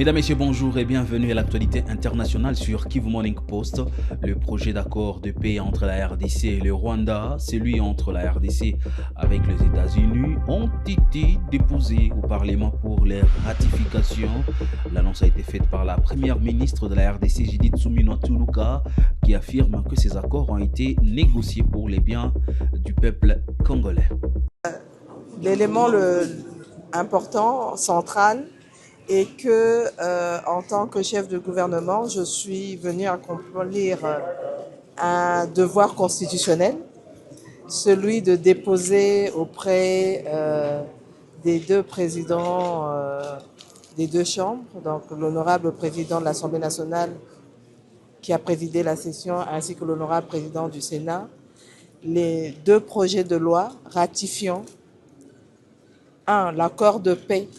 Mesdames, Messieurs, bonjour et bienvenue à l'actualité internationale sur Kivu Morning Post. Le projet d'accord de paix entre la RDC et le Rwanda, celui entre la RDC avec les États-Unis, ont été déposés au Parlement pour les ratifications. L'annonce a été faite par la première ministre de la RDC, Judith Suminwa Tuluka, qui affirme que ces accords ont été négociés pour les biens du peuple congolais. L'élément important, central, est que, en tant que chef de gouvernement, je suis venu accomplir un devoir constitutionnel, celui de déposer auprès des deux présidents des deux chambres, donc l'honorable président de l'Assemblée nationale qui a présidé la session, ainsi que l'honorable président du Sénat, les deux projets de loi ratifiant l'accord de paix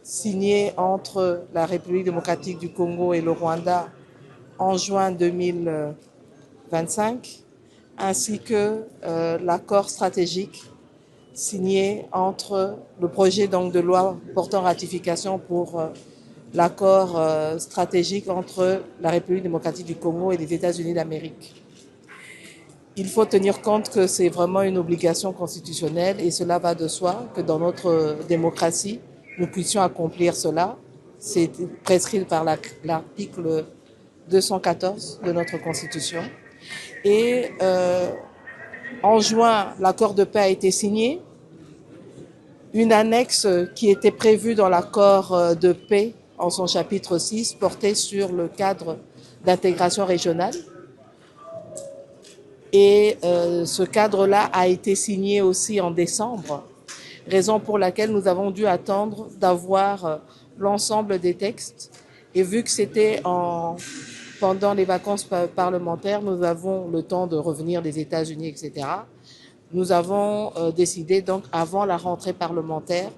signé entre la République démocratique du Congo et le Rwanda en juin 2025, ainsi que l'accord stratégique signé entre le projet donc, de loi portant ratification pour l'accord stratégique entre la République démocratique du Congo et les États-Unis d'Amérique. Il faut tenir compte que c'est vraiment une obligation constitutionnelle et cela va de soi que dans notre démocratie, nous puissions accomplir cela. C'est prescrit par l'article 214 de notre Constitution. Et en juin, l'accord de paix a été signé. Une annexe qui était prévue dans l'accord de paix en son chapitre 6 portait sur le cadre d'intégration régionale. Et ce cadre-là a été signé aussi en décembre, raison pour laquelle nous avons dû attendre d'avoir l'ensemble des textes. Et vu que c'était pendant les vacances parlementaires, nous avons le temps de revenir des États-Unis, etc. Nous avons décidé donc, avant la rentrée parlementaire,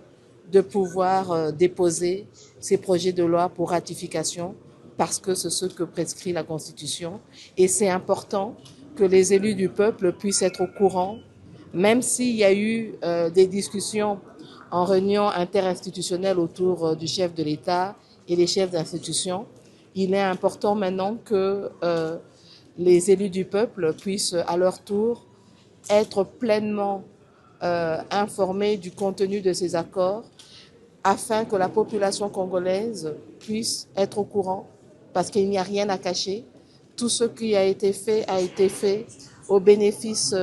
de pouvoir déposer ces projets de loi pour ratification, parce que c'est ce que prescrit la Constitution. Et c'est important que les élus du peuple puissent être au courant, même s'il y a eu des discussions en réunion interinstitutionnelle autour du chef de l'État et les chefs d'institutions. Il est important maintenant que les élus du peuple puissent à leur tour être pleinement informés du contenu de ces accords afin que la population congolaise puisse être au courant, parce qu'il n'y a rien à cacher. Tout ce qui a été fait au bénéfice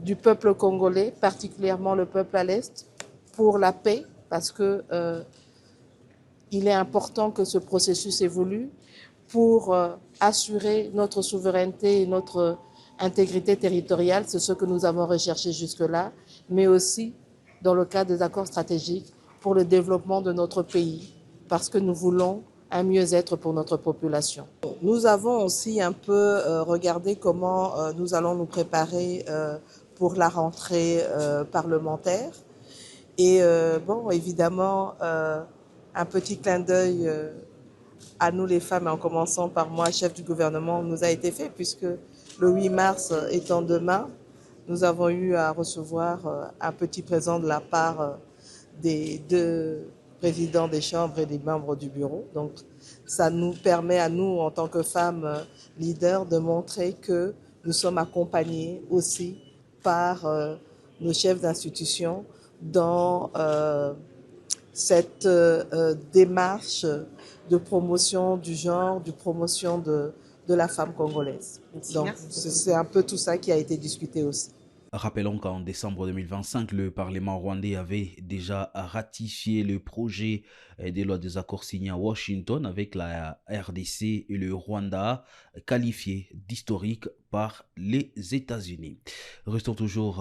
du peuple congolais, particulièrement le peuple à l'Est, pour la paix, parce que il est important que ce processus évolue pour assurer notre souveraineté et notre intégrité territoriale. C'est ce que nous avons recherché jusque-là, mais aussi dans le cadre des accords stratégiques pour le développement de notre pays, parce que nous voulons un mieux-être pour notre population. Nous avons aussi un peu regardé comment nous allons nous préparer pour la rentrée parlementaire. Et bon, évidemment, un petit clin d'œil à nous les femmes, en commençant par moi, chef du gouvernement, nous a été fait, puisque le 8 mars étant demain, nous avons eu à recevoir un petit présent de la part des deux président des chambres et des membres du bureau. Donc, ça nous permet à nous, en tant que femmes leaders, de montrer que nous sommes accompagnés aussi par nos chefs d'institution dans cette démarche de promotion du genre, de promotion de la femme congolaise. Donc, c'est un peu tout ça qui a été discuté aussi. Rappelons qu'en décembre 2025, le Parlement rwandais avait déjà ratifié le projet des lois des accords signés à Washington avec la RDC et le Rwanda, qualifié d'historique par les États-Unis. Restons toujours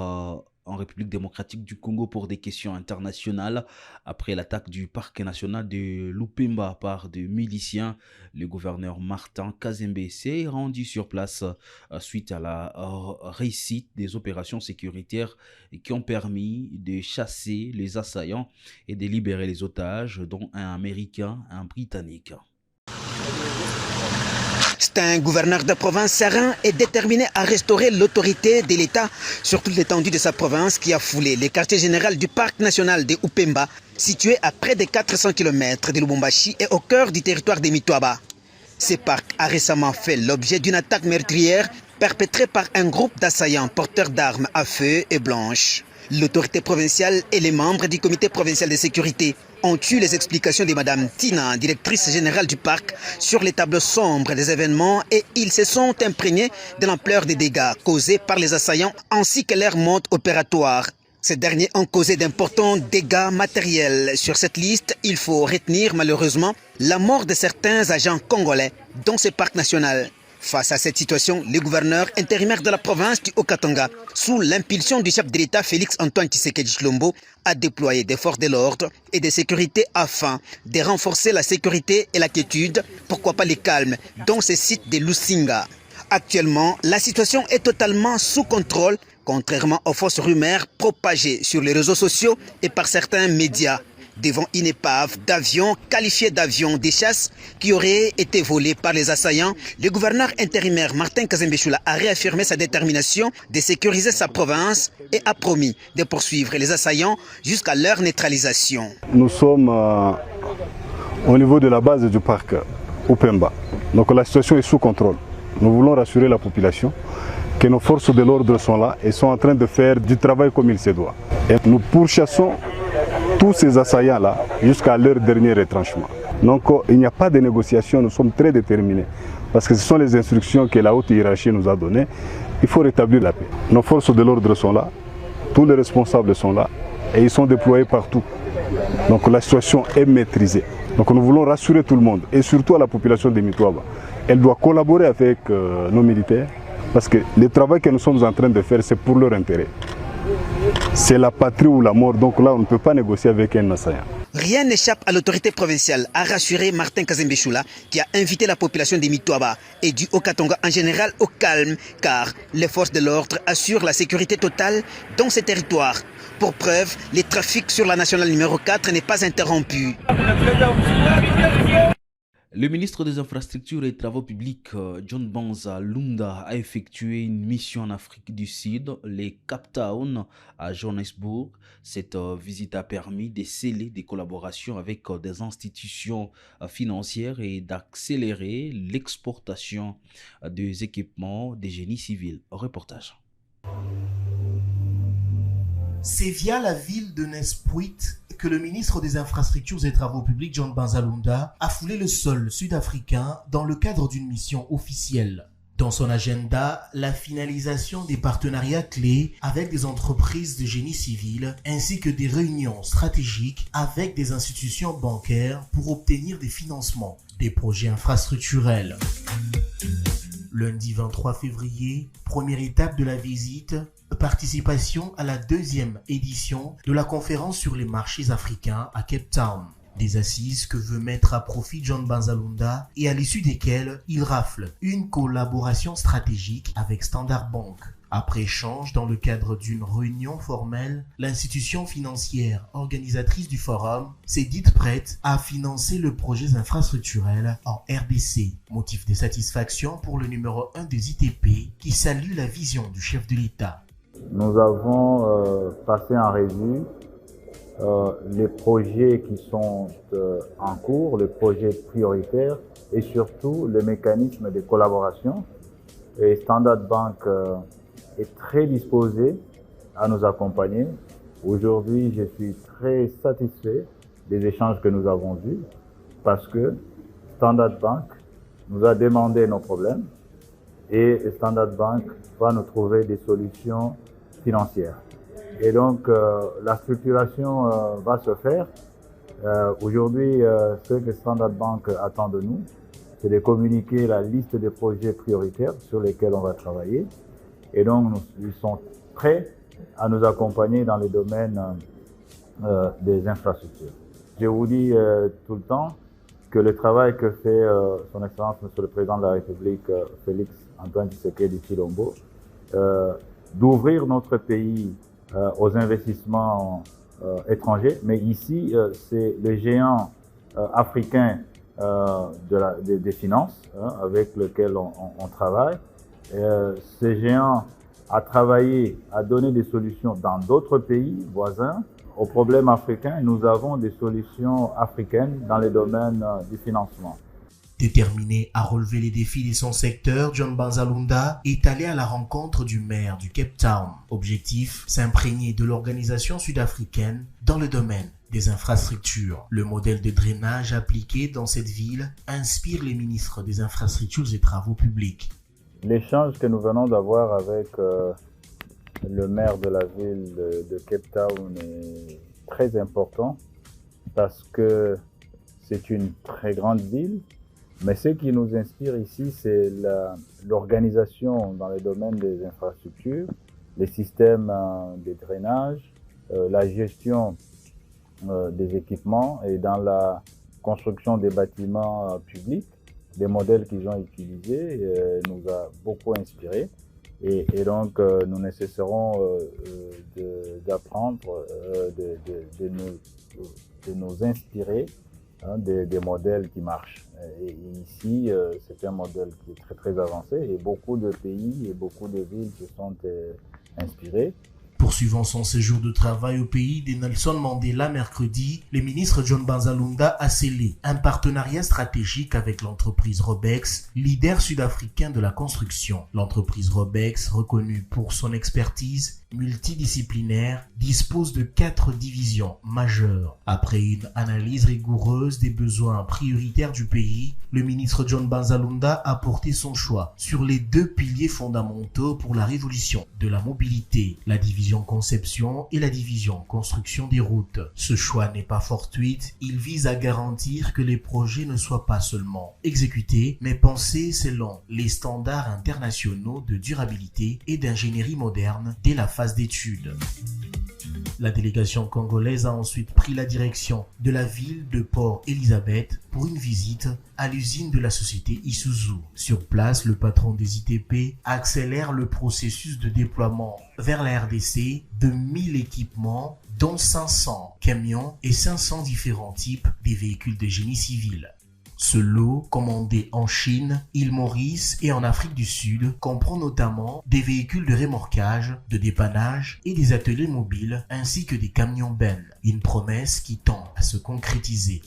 en République démocratique du Congo pour des questions internationales. Après l'attaque du parc national de Lupemba par des miliciens, le gouverneur Martin Kazembe s'est rendu sur place suite à la réussite des opérations sécuritaires qui ont permis de chasser les assaillants et de libérer les otages, dont un Américain et un Britannique. C'est un gouverneur de province serein et déterminé à restaurer l'autorité de l'État sur toute l'étendue de sa province qui a foulé les quartiers généraux du parc national de Upemba, situé à près de 400 km de Lubumbashi et au cœur du territoire de Mitwaba. Ce parc a récemment fait l'objet d'une attaque meurtrière perpétrée par un groupe d'assaillants porteurs d'armes à feu et blanches. L'autorité provinciale et les membres du comité provincial de sécurité ont eu les explications de Mme Tina, directrice générale du parc, sur les tableaux sombres des événements et ils se sont imprégnés de l'ampleur des dégâts causés par les assaillants ainsi que leur mode opératoire. Ces derniers ont causé d'importants dégâts matériels. Sur cette liste, il faut retenir malheureusement la mort de certains agents congolais dans ce parc national. Face à cette situation, le gouverneur intérimaire de la province du Haut-Katanga, sous l'impulsion du chef de l'État Félix-Antoine Tshisekedi Tshilombo, a déployé des forces de l'ordre et de sécurité afin de renforcer la sécurité et la quiétude, pourquoi pas le calme, dans ce site de Lusinga. Actuellement, la situation est totalement sous contrôle, contrairement aux fausses rumeurs propagées sur les réseaux sociaux et par certains médias. Devant une épave d'avions qualifiés d'avions de chasse qui auraient été volés par les assaillants, le gouverneur intérimaire Martin Kazembechula a réaffirmé sa détermination de sécuriser sa province et a promis de poursuivre les assaillants jusqu'à leur neutralisation. Nous sommes au niveau de la base du parc Upemba. Donc la situation est sous contrôle. Nous voulons rassurer la population que nos forces de l'ordre sont là et sont en train de faire du travail comme il se doit. Et nous pourchassons tous ces assaillants-là jusqu'à leur dernier retranchement. Donc il n'y a pas de négociation, nous sommes très déterminés. Parce que ce sont les instructions que la haute hiérarchie nous a données. Il faut rétablir la paix. Nos forces de l'ordre sont là, tous les responsables sont là et ils sont déployés partout. Donc la situation est maîtrisée. Donc nous voulons rassurer tout le monde et surtout à la population de Mitwaba. Elle doit collaborer avec nos militaires parce que le travail que nous sommes en train de faire, c'est pour leur intérêt. C'est la patrie ou la mort, donc là on ne peut pas négocier avec un assaillant. Rien n'échappe à l'autorité provinciale, a rassuré Martin Kazembechula, qui a invité la population de Mitwaba et du Haut-Katanga en général au calme, car les forces de l'ordre assurent la sécurité totale dans ces territoires. Pour preuve, le trafic sur la nationale numéro 4 n'est pas interrompu. Le ministre des Infrastructures et Travaux publics, John Banza Lunda, a effectué une mission en Afrique du Sud, les Cape Town, à Johannesburg. Cette visite a permis de sceller des collaborations avec des institutions financières et d'accélérer l'exportation des équipements des génies civils. Reportage. C'est via la ville de Nelspruit que le ministre des Infrastructures et Travaux publics, John Banza Lunda, a foulé le sol sud-africain dans le cadre d'une mission officielle. Dans son agenda, la finalisation des partenariats clés avec des entreprises de génie civil ainsi que des réunions stratégiques avec des institutions bancaires pour obtenir des financements, des projets infrastructurels. Lundi 23 février, première étape de la visite, participation à la deuxième édition de la conférence sur les marchés africains à Cape Town. Des assises que veut mettre à profit John Banza Lunda et à l'issue desquelles il rafle une collaboration stratégique avec Standard Bank. Après échange dans le cadre d'une réunion formelle, l'institution financière organisatrice du forum s'est dite prête à financer le projet infrastructurel en RDC. Motif de satisfaction pour le numéro 1 des ITP qui salue la vision du chef de l'État. Nous avons passé en revue les projets qui sont en cours, les projets prioritaires et surtout les mécanismes de collaboration. Et Standard Bank est très disposé à nous accompagner. Aujourd'hui, je suis très satisfait des échanges que nous avons eus parce que Standard Bank nous a demandé nos problèmes et Standard Bank va nous trouver des solutions financières. Et donc, la structuration va se faire. Aujourd'hui, ce que Standard Bank attend de nous, c'est de communiquer la liste des projets prioritaires sur lesquels on va travailler. Et donc, ils sont prêts à nous accompagner dans les domaines des infrastructures. Je vous dis tout le temps que le travail que fait son Excellence Monsieur le Président de la République, Félix Antoine Tshisekedi Tshilombo, d'ouvrir notre pays aux investissements étrangers. Mais ici, c'est les géants africains des finances avec lesquelles on travaille. Ces géants a travaillé, a donné des solutions dans d'autres pays voisins aux problèmes africains. Nous avons des solutions africaines dans les domaines du financement. Déterminé à relever les défis de son secteur, John Banzalunda est allé à la rencontre du maire du Cape Town. Objectif, s'imprégner de l'organisation sud-africaine dans le domaine des infrastructures. Le modèle de drainage appliqué dans cette ville inspire les ministres des infrastructures et travaux publics. L'échange que nous venons d'avoir avec le maire de la ville de Cape Town est très important parce que c'est une très grande ville. Mais ce qui nous inspire ici, c'est l'organisation dans les domaines des infrastructures, les systèmes de drainage, la gestion des équipements et dans la construction des bâtiments publics. Les modèles qu'ils ont utilisés nous a beaucoup inspirés. Et donc, nous ne cesserons d'apprendre, de nous inspirer des modèles qui marchent. Et ici, c'est un modèle qui est très très avancé et beaucoup de pays et beaucoup de villes se sont inspirés. Poursuivant son séjour de travail au pays de Nelson Mandela mercredi, le ministre John Banzalunda a scellé un partenariat stratégique avec l'entreprise Robex, leader sud-africain de la construction. L'entreprise Robex, reconnue pour son expertise multidisciplinaire, dispose de 4 divisions majeures. Après une analyse rigoureuse des besoins prioritaires du pays, le ministre John Banzalunda a porté son choix sur les 2 piliers fondamentaux pour la révolution de la mobilité, la division conception et la division construction des routes. Ce choix n'est pas fortuit, il vise à garantir que les projets ne soient pas seulement exécutés, mais pensés selon les standards internationaux de durabilité et d'ingénierie moderne dès la phase d'étude. La délégation congolaise a ensuite pris la direction de la ville de Port Elizabeth pour une visite à l'usine de la société Isuzu. Sur place, le patron des ITP accélère le processus de déploiement vers la RDC de 1000 équipements, dont 500 camions et 500 différents types de véhicules de génie civil. Ce lot, commandé en Chine, île Maurice et en Afrique du Sud, comprend notamment des véhicules de remorquage, de dépannage et des ateliers mobiles, ainsi que des camions bennes. Une promesse qui tend à se concrétiser.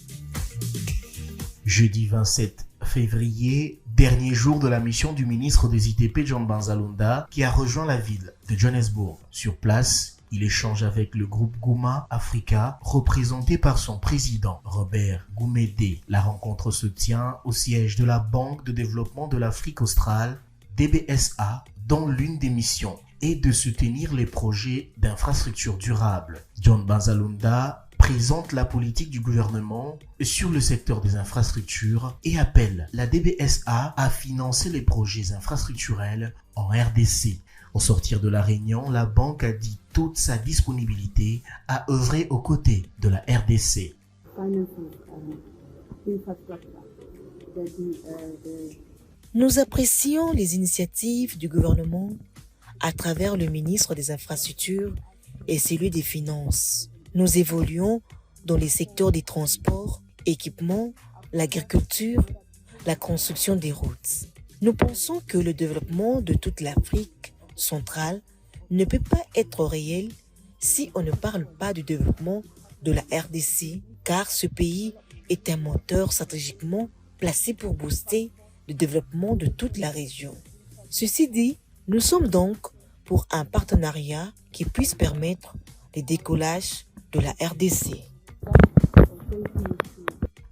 Jeudi 27 février, dernier jour de la mission du ministre des ITP John Banzalunda, qui a rejoint la ville de Johannesburg. Sur place, il échange avec le groupe Gouma Africa, représenté par son président Robert Gumede. La rencontre se tient au siège de la Banque de développement de l'Afrique australe, DBSA, dont l'une des missions est de soutenir les projets d'infrastructures durables. John Banzalunda présente la politique du gouvernement sur le secteur des infrastructures et appelle la DBSA à financer les projets infrastructurels en RDC. Au sortir de la réunion, la banque a dit toute sa disponibilité à œuvrer aux côtés de la RDC. Nous apprécions les initiatives du gouvernement à travers le ministre des Infrastructures et celui des Finances. Nous évoluons dans les secteurs des transports, équipements, l'agriculture, la construction des routes. Nous pensons que le développement de toute l'Afrique centrale ne peut pas être réel si on ne parle pas du développement de la RDC, car ce pays est un moteur stratégiquement placé pour booster le développement de toute la région. Ceci dit, nous sommes donc pour un partenariat qui puisse permettre le décollage de la RDC.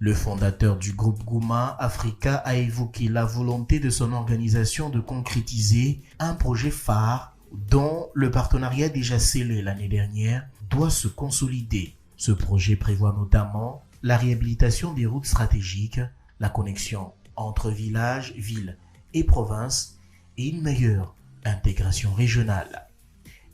Le fondateur du groupe Gouma Africa a évoqué la volonté de son organisation de concrétiser un projet phare dont le partenariat déjà scellé l'année dernière doit se consolider. Ce projet prévoit notamment la réhabilitation des routes stratégiques, la connexion entre villages, villes et provinces et une meilleure intégration régionale.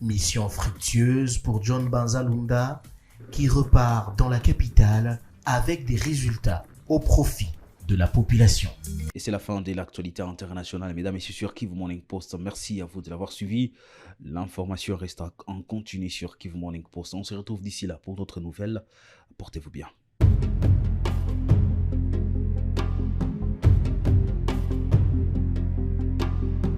Mission fructueuse pour John Banzalunda qui repart dans la capitale avec des résultats au profit de la population. Et c'est la fin de l'actualité internationale, mesdames et messieurs, sur Kivu Morning Post. Merci à vous de l'avoir suivi. L'information reste en continu sur Kivu Morning Post. On se retrouve d'ici là pour d'autres nouvelles. Portez-vous bien.